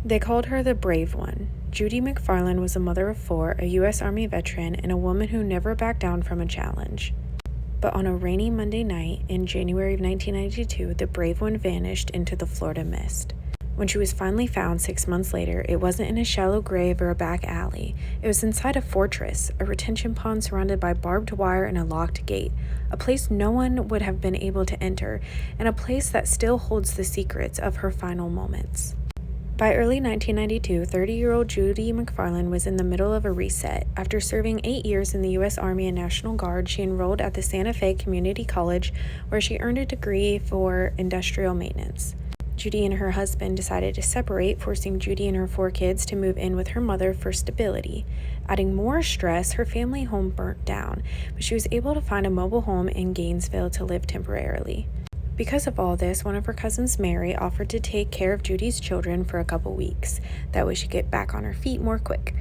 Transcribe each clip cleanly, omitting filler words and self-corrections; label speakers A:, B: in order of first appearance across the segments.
A: They called her the Brave One. Judy MacFarlane was a mother of 4, a U.S. Army veteran, and a woman who never backed down from a challenge. But on a rainy Monday night in January of 1992, the Brave One vanished into the Florida mist. When she was finally found 6 months later, it wasn't in a shallow grave or a back alley. It was inside a fortress, a retention pond surrounded by barbed wire and a locked gate, a place no one would have been able to enter, and a place that still holds the secrets of her final moments. By early 1992, 30-year-old Judy MacFarlane was in the middle of a reset. After serving 8 years in the U.S. Army and National Guard, she enrolled at the Santa Fe Community College, where she earned a degree for industrial maintenance. Judy and her husband decided to separate, forcing Judy and her 4 kids to move in with her mother for stability. Adding more stress, her family home burnt down, but she was able to find a mobile home in Gainesville to live temporarily. Because of all this, one of her cousins, Mary, offered to take care of Judy's children for a couple weeks. That way she'd get back on her feet more quick.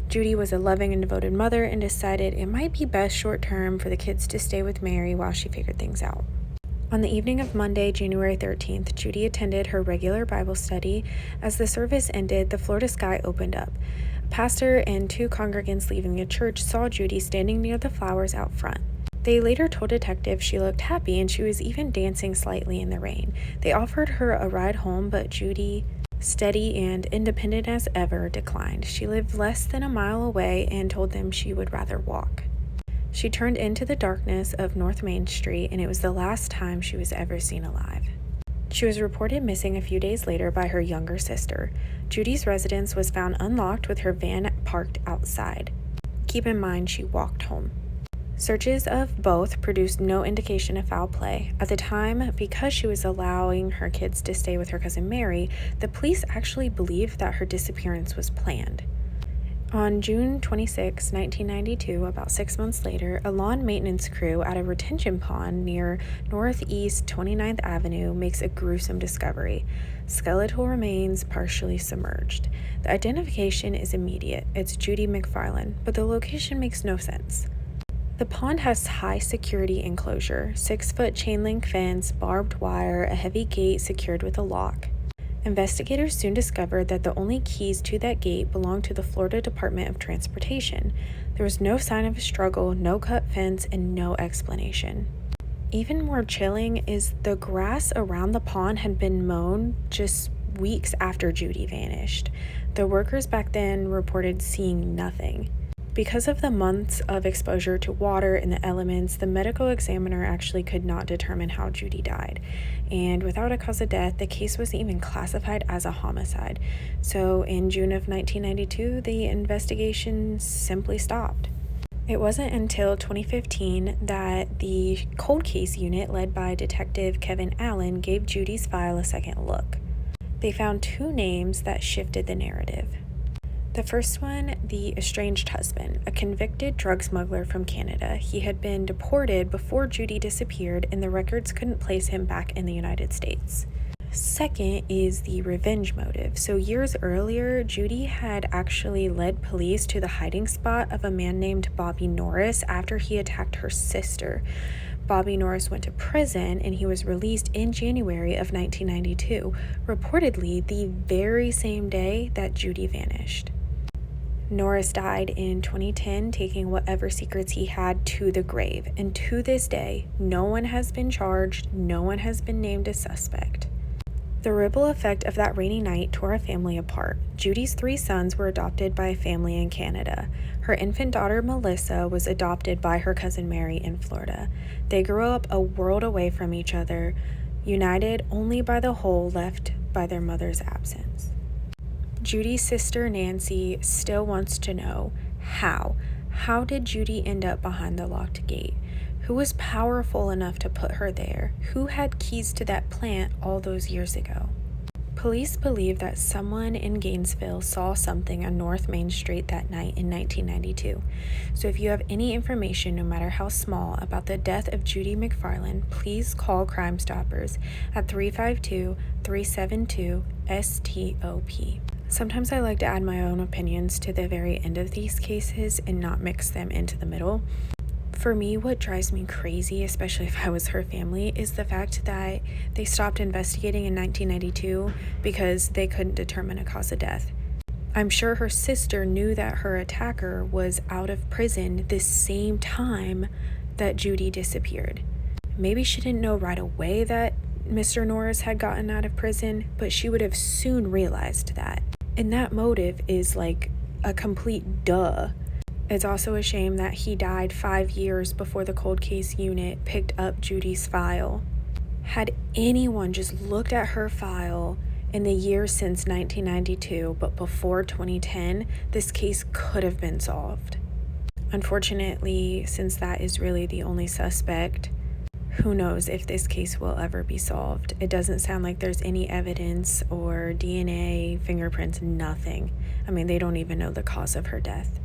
A: Judy was a loving and devoted mother and decided it might be best short term for the kids to stay with Mary while she figured things out. On the evening of Monday, January 13th, Judy attended her regular Bible study. As the service ended, the Florida sky opened up. A pastor and 2 congregants leaving the church saw Judy standing near the flowers out front. They later told detectives she looked happy and she was even dancing slightly in the rain. They offered her a ride home, but Judy, steady and independent as ever, declined. She lived less than a mile away and told them she would rather walk. She turned into the darkness of North Main Street, and it was the last time she was ever seen alive. She was reported missing a few days later by her younger sister. Judy's residence was found unlocked with her van parked outside. Keep in mind, she walked home. Searches of both produced no indication of foul play. At the time, because she was allowing her kids to stay with her cousin Mary, the police actually believed that her disappearance was planned. On June 26, 1992, about 6 months later, a lawn maintenance crew at a retention pond near Northeast 29th Avenue makes a gruesome discovery: skeletal remains partially submerged. The identification is immediate. It's Judy MacFarlane, but the location makes no sense. The pond has high security enclosure, 6-foot chain link fence, barbed wire, a heavy gate secured with a lock. Investigators soon discovered that the only keys to that gate belonged to the Florida Department of Transportation. There was no sign of a struggle, no cut fence, and no explanation. Even more chilling is the grass around the pond had been mown just weeks after Judy vanished. The workers back then reported seeing nothing. Because of the months of exposure to water and the elements, the medical examiner actually could not determine how Judy died. And without a cause of death, the case wasn't even classified as a homicide. So in June of 1992, the investigation simply stopped. It wasn't until 2015 that the cold case unit led by Detective Kevin Allen gave Judy's file a second look. They found 2 names that shifted the narrative. The first one, the estranged husband, a convicted drug smuggler from Canada. He had been deported before Judy disappeared, and the records couldn't place him back in the United States. Second is the revenge motive. So years earlier, Judy had actually led police to the hiding spot of a man named Bobby Norris after he attacked her sister. Bobby Norris went to prison and he was released in January of 1992, reportedly the very same day that Judy vanished. Norris died in 2010, taking whatever secrets he had to the grave, and to this day, no one has been charged, no one has been named a suspect. The ripple effect of that rainy night tore a family apart. Judy's 3 sons were adopted by a family in Canada. Her infant daughter, Melissa, was adopted by her cousin Mary in Florida. They grew up a world away from each other, united only by the hole left by their mother's absence. Judy's sister, Nancy, still wants to know how. How did Judy end up behind the locked gate? Who was powerful enough to put her there? Who had keys to that plant all those years ago? Police believe that someone in Gainesville saw something on North Main Street that night in 1992. So if you have any information, no matter how small, about the death of Judy MacFarlane, please call Crime Stoppers at 352-372-STOP. Sometimes I like to add my own opinions to the very end of these cases and not mix them into the middle. For me, what drives me crazy, especially if I was her family, is the fact that they stopped investigating in 1992 because they couldn't determine a cause of death. I'm sure her sister knew that her attacker was out of prison the same time that Judy disappeared. Maybe she didn't know right away that Mr. Norris had gotten out of prison, but she would have soon realized that. And that motive is like a complete duh. It's also a shame that he died 5 years before the cold case unit picked up Judy's file. Had anyone just looked at her file in the years since 1992, but before 2010, this case could have been solved. Unfortunately, since that is really the only suspect, who knows if this case will ever be solved. It doesn't sound like there's any evidence or DNA, fingerprints, nothing. I mean, they don't even know the cause of her death.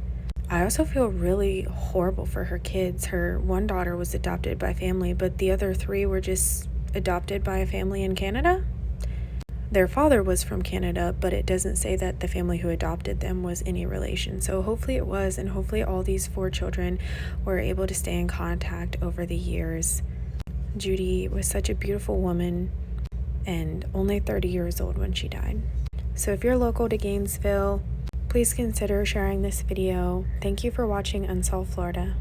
A: I also feel really horrible for her kids. Her one daughter was adopted by family, but the other 3 were just adopted by a family in Canada. Their father was from Canada, but it doesn't say that the family who adopted them was any relation. So hopefully it was, and hopefully all these 4 children were able to stay in contact over the years. Judy was such a beautiful woman and only 30 years old when she died. So if you're local to Gainesville, please consider sharing this video. Thank you for watching Unsolved Florida.